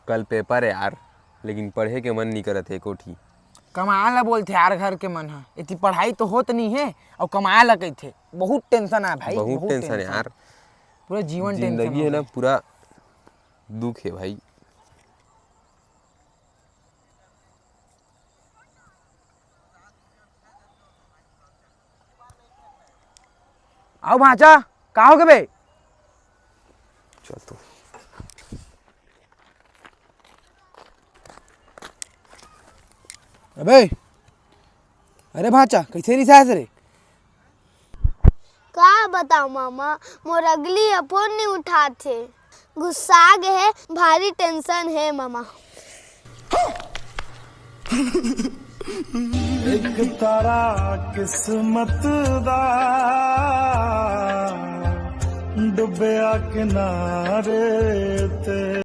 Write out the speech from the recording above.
कल पेपर है यार, लेकिन पढ़े के मन नहीं करत है कोठी। कमाए ला बोलते यार, घर के मन है इतनी पढ़ाई तो होत नहीं है और कमाए ला कहते। बहुत टेंशन है भाई, बहुत टेंशन है यार, पूरा जीवन जिंदगी है ना पूरा दुख है भाई। आओ भाचा, का हो गए बे? चल तो अबे अरे भाचा कैसे रिसास रे? का बताओ मामा, मोर अगली फोन नहीं उठाते, गुस्सा गए है, भारी टेंशन है मामा। एक तारा किस्मत दा डुबया किनारे ते।